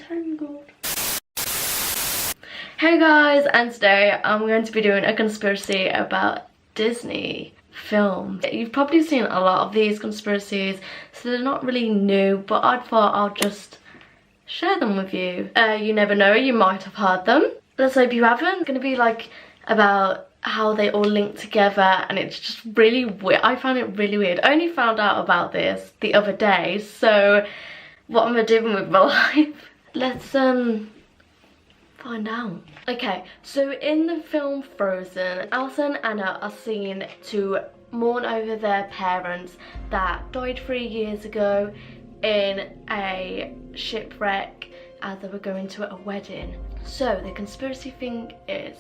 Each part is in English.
Tangled. Hey guys, and today I'm going to be doing a conspiracy about Disney films. You've probably seen a lot of these conspiracies, so they're not really new, but I thought I'll just share them with you. You never know, you might have heard them. Let's hope you haven't. It's going to be like about how they all link together, and it's just really weird. I found it really weird. I only found out about this the other day, so what am I doing with my life? Let's find out. Okay, so in the film Frozen, Elsa and Anna are seen to mourn over their parents that died 3 years ago in a shipwreck as they were going to a wedding. So the conspiracy thing is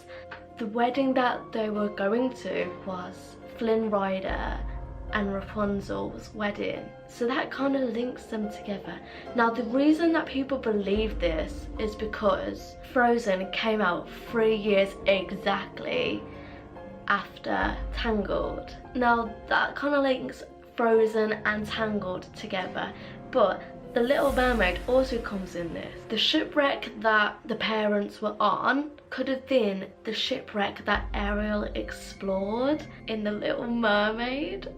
the wedding that they were going to was Flynn Rider and Rapunzel's wedding. So that kind of links them together. Now the reason that people believe this is because Frozen came out 3 years exactly after Tangled. Now that kind of links Frozen and Tangled together, but The Little Mermaid also comes in this. The shipwreck that the parents were on could have been the shipwreck that Ariel explored in The Little Mermaid.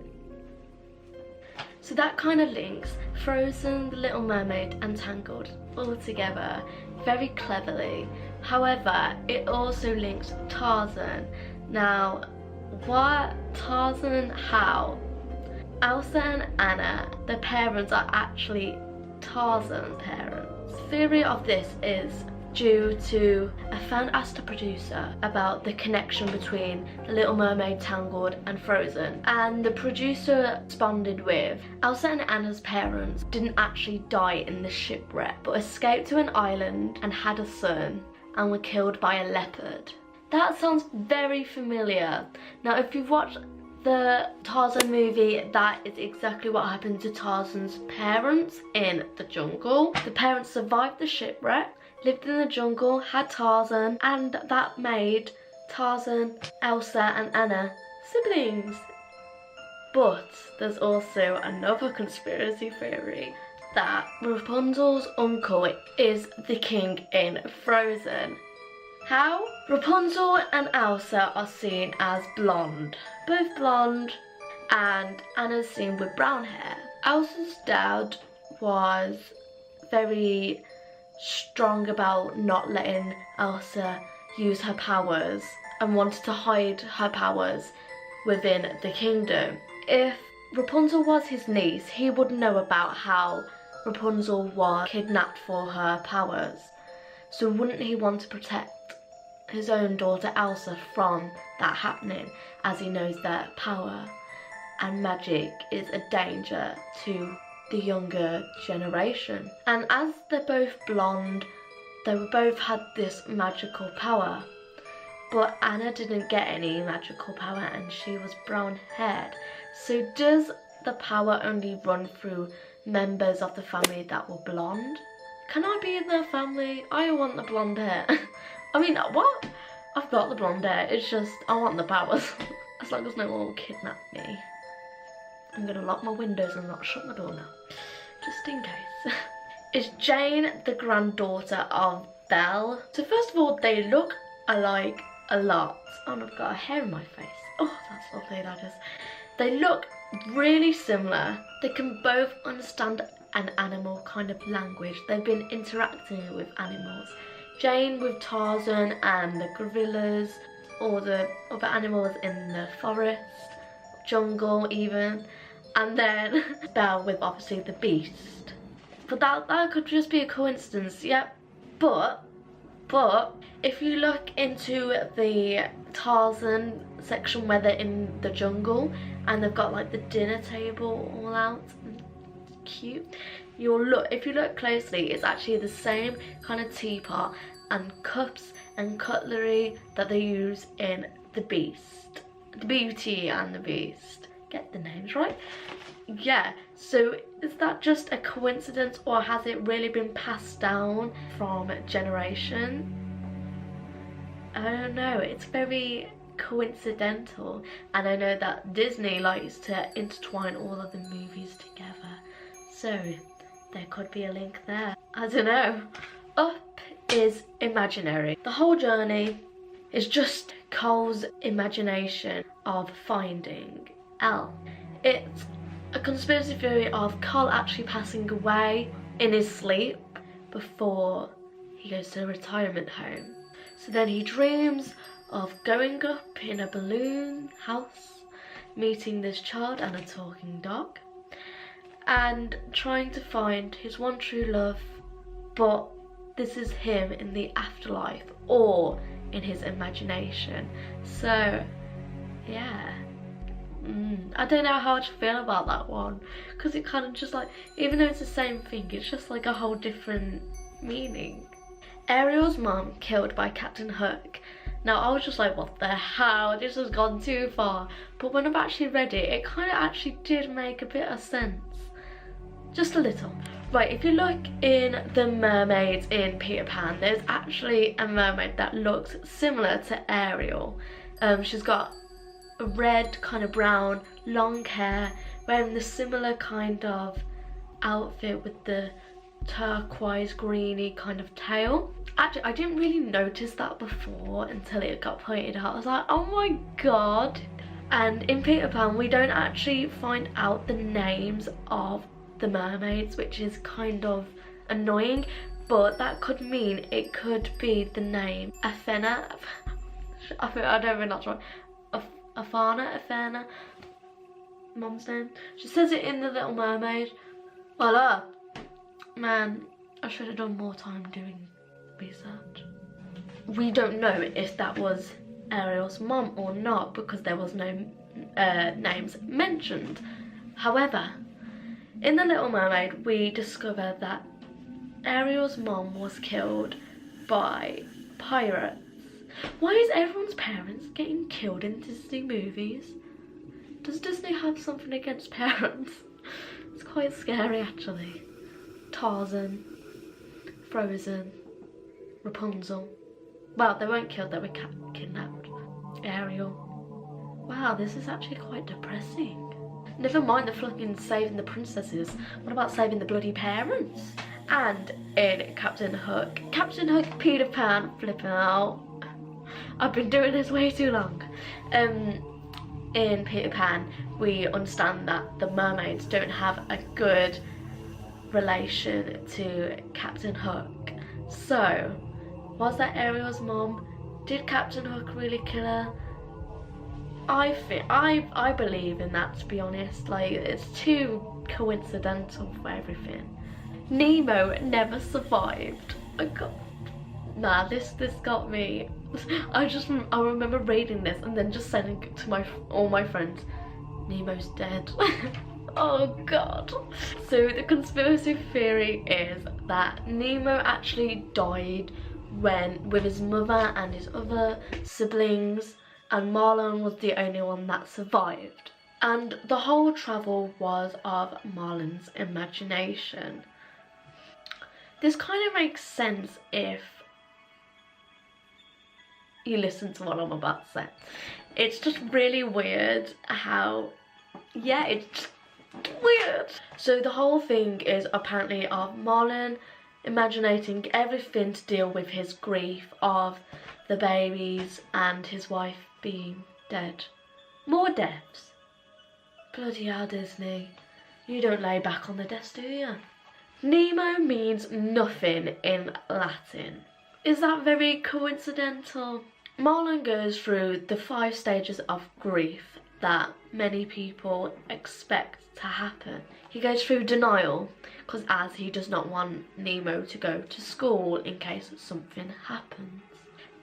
So that kind of links Frozen, The Little Mermaid and Tangled all together very cleverly. However, it also links Tarzan. Now, what? Tarzan, how? Elsa and Anna, the parents are actually Tarzan's parents. The theory of this is due to a fan asked a producer about the connection between The Little Mermaid, Tangled and Frozen, and the producer responded with, Elsa and Anna's parents didn't actually die in the shipwreck but escaped to an island and had a son and were killed by a leopard. That sounds very familiar. Now if you've watched the Tarzan movie, that is exactly what happened to Tarzan's parents in the jungle. The parents survived the shipwreck, lived in the jungle, had Tarzan, and that made Tarzan, Elsa and Anna siblings. But there's also another conspiracy theory that Rapunzel's uncle is the king in Frozen. How? Rapunzel and Elsa are seen as blonde, both blonde, and Anna's seen with brown hair. Elsa's dad was very strong about not letting Elsa use her powers and wanted to hide her powers within the kingdom. If Rapunzel was his niece, he would know about how Rapunzel was kidnapped for her powers. So wouldn't he want to protect his own daughter Elsa from that happening, as he knows that power and magic is a danger to the younger generation? And as they're both blonde, they both had this magical power, but Anna didn't get any magical power and she was brown haired. So does the power only run through members of the family that were blonde? Can I be in their family? I want the blonde hair. I mean, what? I've got the blonde hair, it's just, I want the powers. As long as no one will kidnap me. I'm gonna lock my windows and not shut my door now, just in case. Is Jane the granddaughter of Belle? So first of all, they look alike a lot. Oh, and I've got a hair in my face. Oh, that's lovely, that is. They look really similar. They can both understand an animal kind of language. They've been interacting with animals. Jane with Tarzan and the gorillas, or the other animals in the forest, jungle even, and then Belle with obviously the beast. But that could just be a coincidence, yep. But if you look into the Tarzan section where they're in the jungle and they've got like the dinner table all out, cute. If you look closely, it's actually the same kind of teapot and cups and cutlery that they use in The Beast, the Beauty and the Beast. Get the names right? Yeah, so is that just a coincidence, or has it really been passed down from generation? I don't know, it's very coincidental, and I know that Disney likes to intertwine all of the movies together, so there could be a link there. I don't know. Up is imaginary. The whole journey is just Cole's imagination of finding Elle. It's a conspiracy theory of Cole actually passing away in his sleep before he goes to a retirement home. So then he dreams of going up in a balloon house, meeting this child and a talking dog, and trying to find his one true love, but this is him in the afterlife or in his imagination. So yeah, I don't know how to feel about that one, because it kind of just like, even though it's the same thing, it's just like a whole different meaning. Ariel's mom killed by Captain Hook. Now I was just like, what the hell, this has gone too far. But when I've actually read it, it kind of actually did make a bit of sense. Just a little. Right, if you look in the mermaids in Peter Pan, there's actually a mermaid that looks similar to Ariel. She's got a red, kind of brown, long hair, wearing the similar kind of outfit with the turquoise greeny kind of tail. Actually, I didn't really notice that before until it got pointed out. I was like, oh my god. And in Peter Pan, we don't actually find out the names of the mermaids, which is kind of annoying, but that could mean it could be the name Athena. I don't think that's right. Athena, mom's name. She says it in The Little Mermaid. Voila. Man, I should have done more time doing research. We don't know if that was Ariel's mom or not, because there was no names mentioned. However, in The Little Mermaid, we discover that Ariel's mom was killed by pirates. Why is everyone's parents getting killed in Disney movies? Does Disney have something against parents? It's quite scary actually. Tarzan, Frozen, Rapunzel. Well, they weren't killed, they were kidnapped. Ariel. Wow, this is actually quite depressing. Never mind the fucking saving the princesses. What about saving the bloody parents? And in Captain Hook, Peter Pan, flipping out. I've been doing this way too long. In Peter Pan, we understand that the mermaids don't have a good relation to Captain Hook. So, was that Ariel's mom? Did Captain Hook really kill her? I believe in that, to be honest. Like, it's too coincidental for everything. Nemo never survived. Nah, this got me. I remember reading this and then just sending it to all my friends. Nemo's dead. Oh god. So the conspiracy theory is that Nemo actually died with his mother and his other siblings, and Marlin was the only one that survived. And the whole travel was of Marlin's imagination. This kind of makes sense if you listen to what I'm about to say. It's just really weird how, yeah, it's just weird. So the whole thing is apparently of Marlin imagining everything to deal with his grief of the babies and his wife being dead. More deaths. Bloody hell, Disney. You don't lay back on the deaths, do you? Nemo means nothing in Latin. Is that very coincidental? Marlin goes through the 5 stages of grief that many people expect to happen. He goes through denial, because as he does not want Nemo to go to school in case something happens.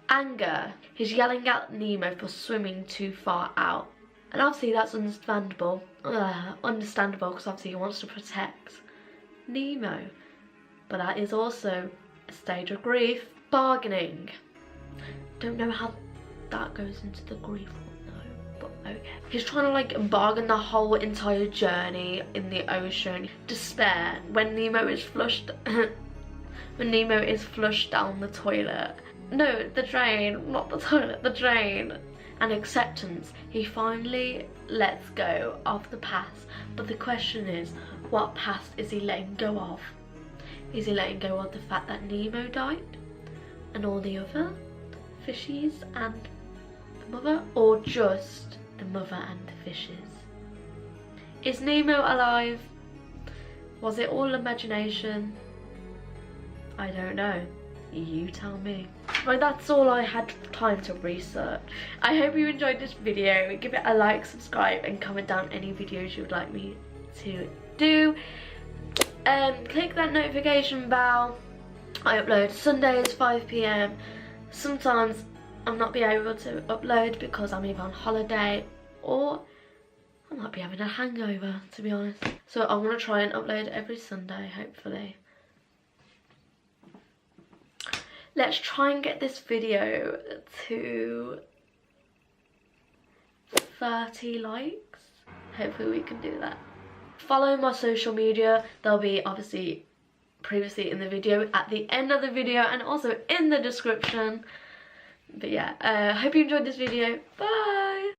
Anger, he's yelling at Nemo for swimming too far out. And obviously that's understandable. Understandable, because obviously he wants to protect Nemo. But that is also a stage of grief. Bargaining. Don't know how that goes into the grief one though, but okay. He's trying to like bargain the whole entire journey in the ocean. Despair, when Nemo is flushed down the toilet. No, the drain, not the toilet, the drain. And acceptance, he finally lets go of the past. But the question is, what past is he letting go of? Is he letting go of the fact that Nemo died? And all the other fishies and the mother? Or just the mother and the fishes? Is Nemo alive? Was it all imagination? I don't know. You tell me. Right, that's all I had time to research. I hope you enjoyed this video. Give it a like, subscribe, and comment down any videos you would like me to do. Click that notification bell. I upload Sundays 5 PM. Sometimes I'm not be able to upload because I'm either on holiday or I might be having a hangover, to be honest. So I'm gonna try and upload every Sunday, hopefully. Let's try and get this video to 30 likes. Hopefully we can do that. Follow my social media. They'll be obviously previously in the video, at the end of the video, and also in the description. But yeah, hope you enjoyed this video. Bye!